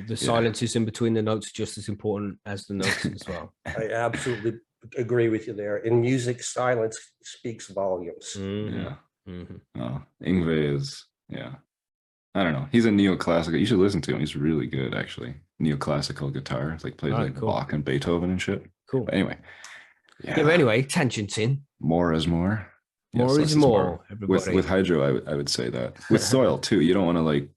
The silences in between the notes are just as important as the notes as well. I absolutely agree with you there. In music, silence speaks volumes. Yeah. Oh, Yngwie is, I don't know. He's a neoclassical. You should listen to him. He's really good, actually. Neoclassical guitar. It's like plays like cool. Bach and Beethoven and shit. Cool. But anyway. Yeah, but anyway, tangenting. More is more. More is more. Everybody. With hydro, I would say that. With soil too. You don't want to like,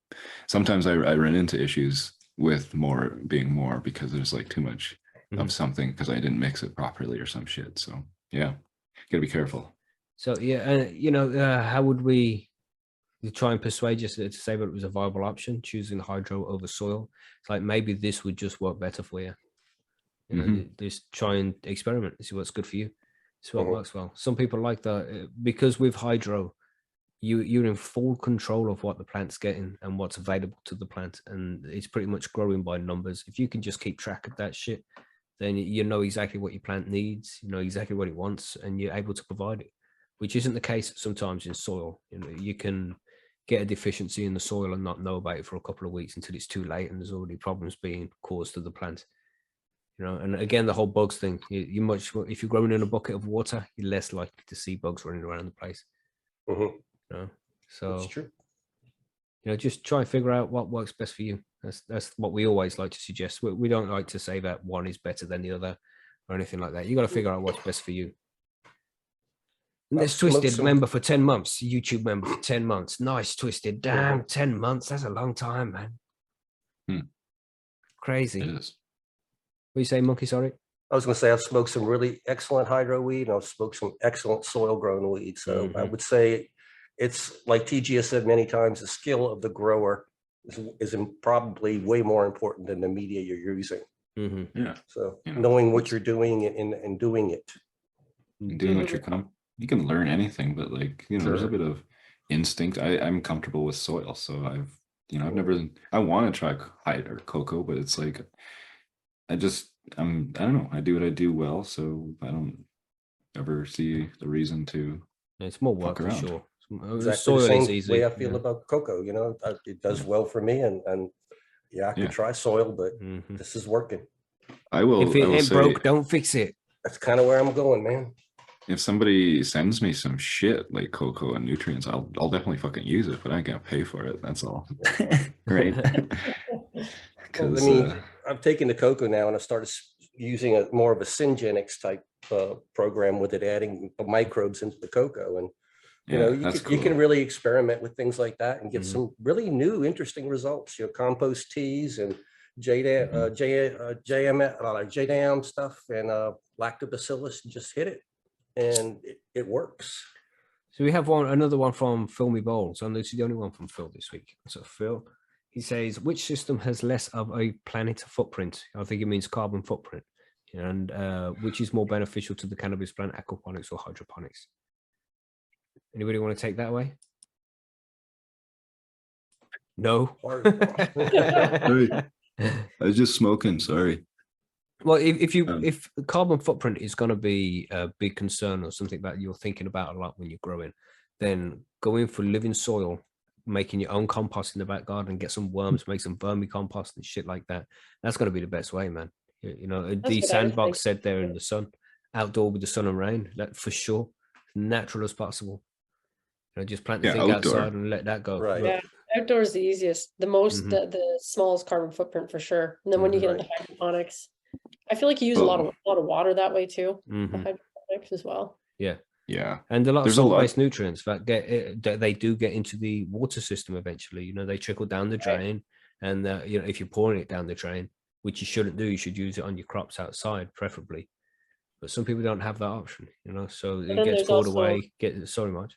sometimes I run into issues with more being more because there's like too much of something because I didn't mix it properly or some shit. So yeah, gotta be careful. So yeah, you know, how would we try and persuade you to say that it was a viable option, choosing hydro over soil? It's like maybe this would just work better for you. You know, just try and experiment and see what's good for you. See what works well. Some people like that because with hydro, you're in full control of what the plant's getting and what's available to the plant, and it's pretty much growing by numbers. If you can just keep track of that shit, then you know exactly what your plant needs, you know exactly what it wants, and you're able to provide it, which isn't the case sometimes in soil. You know, you can get a deficiency in the soil and not know about it for a couple of weeks until it's too late and there's already problems being caused to the plant. You know, and again, the whole bugs thing, you much, if you're growing in a bucket of water, you're less likely to see bugs running around the place. You know? So that's true. You know, just try and figure out what works best for you. That's what we always like to suggest. We don't like to say that one is better than the other or anything like that. You got to figure out what's best for you. And there's Twisted member for 10 months, YouTube member for 10 months. Nice, Twisted. Damn, 10 months. That's a long time, man. Crazy. It What is. you say, Monkey? Sorry. I was going to say I've smoked some really excellent hydro weed, and I've smoked some excellent soil grown weed. So I would say it's like TG has said many times, the skill of the grower is probably way more important than the media you're using. Yeah. So You know, knowing what you're doing and doing it. doing what you can learn anything, but like, you know, there's a bit of instinct. I'm comfortable with soil, so I've never, I want to try or Coco, but it's like, I don't know. I do what I do well, so I don't ever see the reason to. It's more work fuck for around. sure. Exactly Soil the is same easy. way I feel about cocoa. You know, it does well for me, and yeah, I could try soil, but this is working. I will. If it I will ain't say, broke, don't fix it. That's kind of where I'm going, man. if somebody sends me some shit like cocoa and nutrients, I'll definitely fucking use it, but I ain't gonna pay for it. That's all. Right. Well, I mean, I've taken the cocoa now, and I've started using more of a syngenics type program with it, adding microbes into the cocoa, and you know, you can really experiment with things like that and get some really new, interesting results. Your compost teas and JDAM stuff and lactobacillus, just hit it, and it works. So we have another one from Filmy Bowls, and this is the only one from Phil this week. So Phil, he says, which system has less of a planet footprint? I think it means carbon footprint, and which is more beneficial to the cannabis plant, aquaponics or hydroponics? Anybody want to take that away? No. I was just smoking. Sorry. Well, if carbon footprint is going to be a big concern or something that you're thinking about a lot when you're growing, then going for living soil, making your own compost in the back garden, get some worms, make some vermicompost and shit like that. That's going to be the best way, man. You know, the sandbox said there in the sun, outdoor with the sun and rain, that for sure, natural as possible. You know, just plant the thing outside and let that go. Right. Yeah, outdoor is the easiest. The most, the smallest carbon footprint for sure. And then when you get into hydroponics, I feel like you use a lot of water that way too. The hydroponics as well. Yeah. Yeah. And a lot of waste nutrients that they do get into the water system eventually. You know, they trickle down the drain, and you know, if you're pouring it down the drain, which you shouldn't do, you should use it on your crops outside, preferably. But some people don't have that option, you know, so it gets poured away. Sorry, Marge.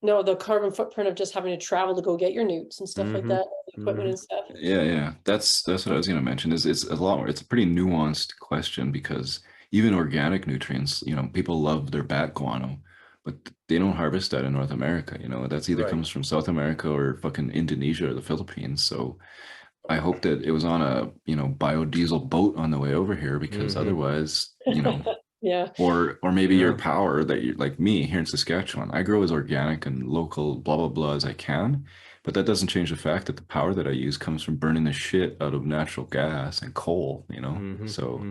No, the carbon footprint of just having to travel to go get your newts and stuff like that, equipment and stuff. Yeah. That's what I was going to mention. It's a lot more. It's a pretty nuanced question, because even organic nutrients, you know, people love their bat guano, but they don't harvest that in North America. You know, that's either comes from South America or fucking Indonesia or the Philippines. So I hope that it was on a, you know, biodiesel boat on the way over here, because otherwise, you know. Yeah. Or maybe your power that you're like me here in Saskatchewan. I grow as organic and local, blah, blah, blah as I can. But that doesn't change the fact that the power that I use comes from burning the shit out of natural gas and coal, you know? So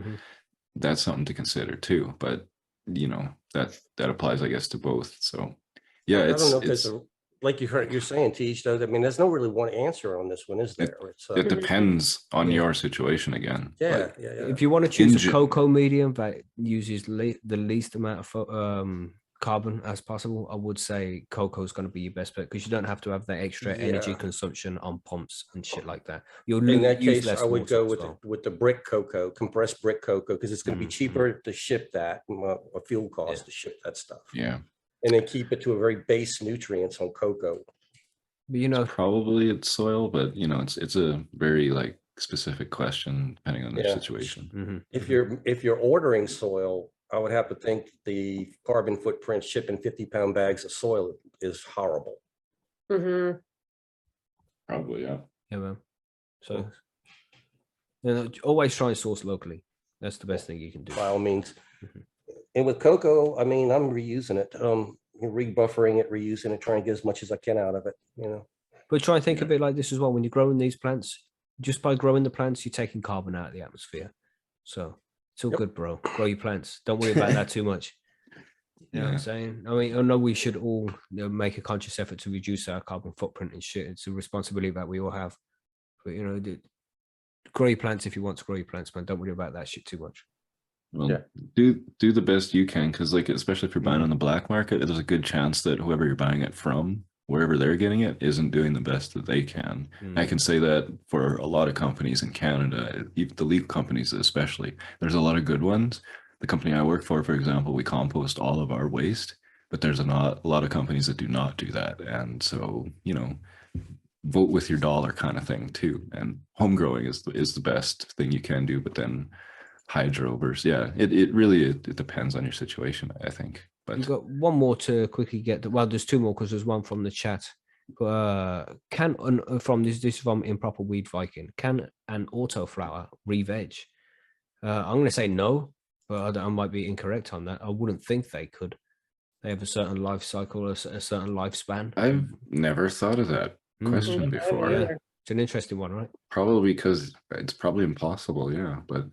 that's something to consider too. But, you know, that applies, I guess, to both. So, yeah, I don't know if there's like you're saying, Teach, though. I mean, there's no really one answer on this one, is there? It depends on your situation again. Yeah. If you want to choose a cocoa medium that uses the least amount of carbon as possible, I would say cocoa is going to be your best bet, because you don't have to have that extra energy consumption on pumps and shit like that. In that case, I would go with the brick cocoa, compressed brick cocoa, because it's going to be cheaper to ship that, a fuel cost to ship that stuff. Yeah. And then keep it to a very base nutrients on cocoa. But, you know, probably it's soil, but you know, it's a very like specific question depending on the situation. If you're ordering soil, I would have to think the carbon footprint shipping 50-pound bags of soil is horrible. Probably, yeah. Yeah, man. So you know, always try and source locally. That's the best thing you can do. By all means. And with cocoa, I mean, I'm reusing it, rebuffering it, reusing it, trying to get as much as I can out of it, you know. But try and think of it like this as well. When you're growing these plants, just by growing the plants, you're taking carbon out of the atmosphere. So it's all good, bro. Grow your plants. Don't worry about that too much. You know what I'm saying? I mean, I know we should all make a conscious effort to reduce our carbon footprint and shit. It's a responsibility that we all have. But, you know, grow your plants if you want to grow your plants, man. Don't worry about that shit too much. Well, do the best you can, because like, especially if you're buying on the black market, there's a good chance that whoever you're buying it from wherever they're getting it isn't doing the best that they can. I can say that for a lot of companies in Canada, even the legal companies especially. There's a lot of good ones. The company I work for example, we compost all of our waste, but there's a lot of companies that do not do that. And so, you know, vote with your dollar kind of thing too. And home growing is the best thing you can do, but then hydro versus, yeah, it really depends on your situation, I think. But We've got one more to quickly get to. Well, there's two more because there's one from the chat. From this from Improper Weed Viking, can an autoflower re-veg? I'm going to say no, but I might be incorrect on that. I wouldn't think they could. They have a certain life cycle, a certain lifespan. I've never thought of that question before. Yeah. It's an interesting one, right? Probably because it's probably impossible, yeah, but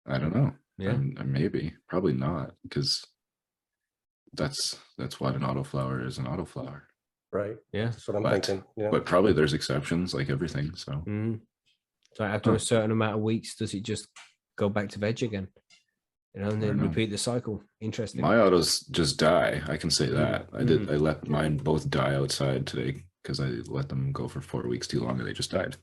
I don't know. Yeah, maybe, probably not, because that's what an autoflower is, an autoflower. Right. yeah. That's what I'm But- thinking. Yeah. But probably there's exceptions, like everything. So Mhm. So after a certain amount of weeks, does it just go back to veg again? You know, and then don't know. repeat the cycle. Interesting. my autos just die. I can say that. I Mhm. let mine both die outside today because I let them go for 4 weeks too long and they just died.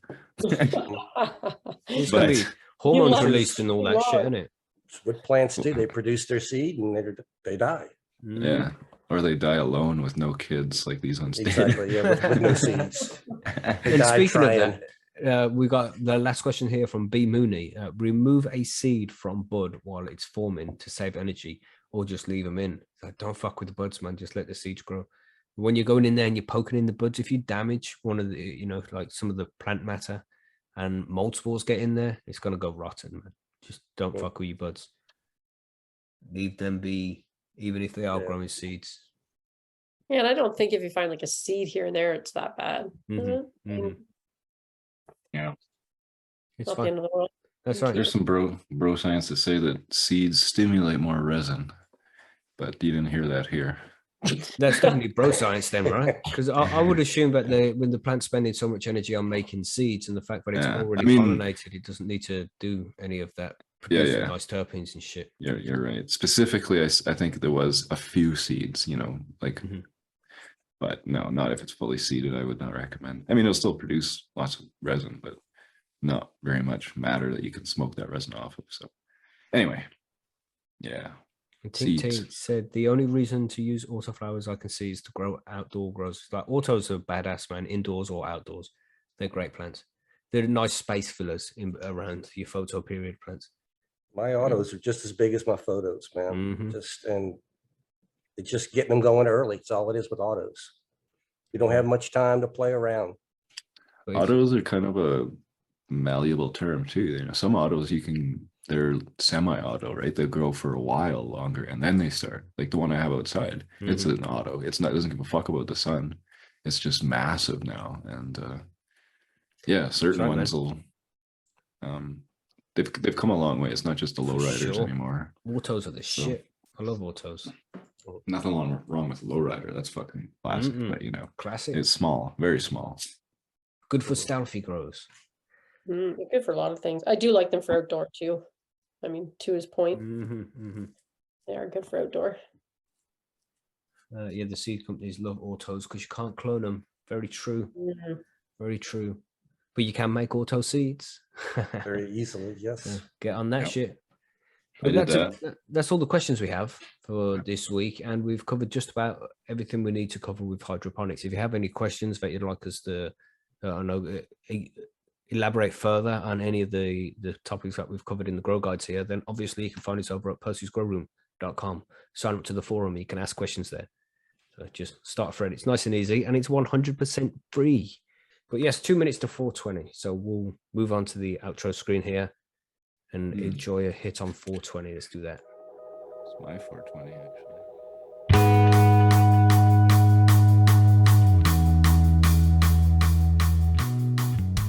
It's gonna be But hormones love- released and all that shit, isn't it? It's what plants do. They produce their seed and they die. yeah, or they die alone with no kids, like these ones did. Exactly. Yeah. With no seeds. They And die speaking trying. of that, we got the last question here from B Mooney. Remove a seed from bud while it's forming to save energy, or just leave them in. Like, don't fuck with the buds, man. Just let the seeds grow. When you're going in there and you're poking in the buds, if you damage one of the, you know, like some of the plant matter and mold spores get in there, it's gonna go rotten, man. Just don't Yeah. fuck with your buds. Leave them be, even if they are Yeah. growing seeds. Yeah, and I don't think if you find like a seed here and there, it's that bad. Is Mhm, it? I mean, mhm. Yeah, It's not the fine. end of the world. That's Okay. right. there's some bro science that say that seeds stimulate more resin, but you didn't hear that here. That's definitely bro science then, right? Because I would assume that when the plant's spending so much energy on making seeds and the fact that it's Yeah, I already mean- pollinated, it doesn't need to do any of that producing yeah. nice terpenes and shit. You're right. Specifically, I think there was a few seeds, you know, like, Mhm. but no, not if it's fully seeded. I would not recommend. I mean, it'll still produce lots of resin, but not very much matter that you can smoke that resin off of. So, anyway, yeah, And Tink Seeds. Tink said the only reason to use autoflowers I can see is to grow outdoor grows. Like autos are badass, man, indoors or outdoors. They're great plants. They're nice space fillers around your photo period plants. My autos are just as big as my photos, man. Mhm. And it's just getting them going early. It's all it is with autos. You don't have much time to play around. But it's- autos are kind of a malleable term too. You know, some autos they're semi-auto, right? They grow for a while longer and then they start. Like the one I have outside, it's an auto. It doesn't give a fuck about the sun. It's just massive now, and yeah, certain right, ones will. They've come a long way. It's not just the For lowriders sure. anymore. Autos are the So- shit. I love autos. Nothing wrong with lowrider. That's fucking classic. Mm-mm. But you know, Classic. it's small, very small. Good for stealthy grows. They're good for a lot of things. I do like them for outdoor too. I mean, to his point, they are good for outdoor. Yeah, the seed companies love autos because you can't clone them. Very true. Mhm. Very true. But you can make auto seeds. Very easily, yes. So get on that Yep. shit. I But did that's all the questions we have for this week, and we've covered just about everything we need to cover with hydroponics. If you have any questions that you'd like us to, elaborate further on any of the topics that we've covered in the grow guides here, then obviously you can find us over at percysgrowroom.com. Sign up to the forum. You can ask questions there. So just start a thread. It's nice and easy, and it's 100% free. But yes, 2 minutes to 4:20. So we'll move on to the outro screen here and enjoy a hit on 420. Let's do that. It's my 420 actually.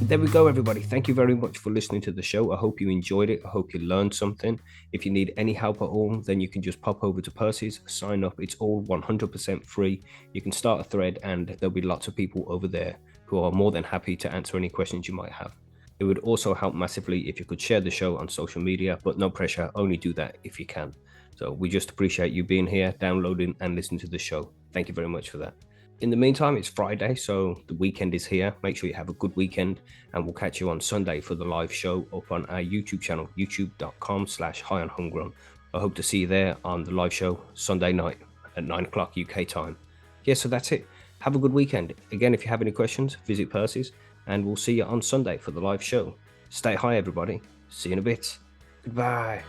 There we go, everybody. Thank you very much for listening to the show. I hope you enjoyed it. I hope you learned something. If you need any help at all, then you can just pop over to Percys, sign up. It's all 100% free. You can start a thread and there'll be lots of people over there who are more than happy to answer any questions you might have. It would also help massively if you could share the show on social media, but no pressure, only do that if you can. So we just appreciate you being here, downloading and listening to the show. Thank you very much for that. in the meantime, it's Friday, so the weekend is here. Make sure you have a good weekend, and we'll catch you on Sunday for the live show up on our YouTube channel, youtube.com/high-on-homegrown. I hope to see you there on the live show Sunday night at 9 o'clock UK time. Yeah, so that's it. Have a good weekend. Again, if you have any questions, visit Percys, and we'll see you on Sunday for the live show. Stay high, everybody. See you in a bit. Goodbye.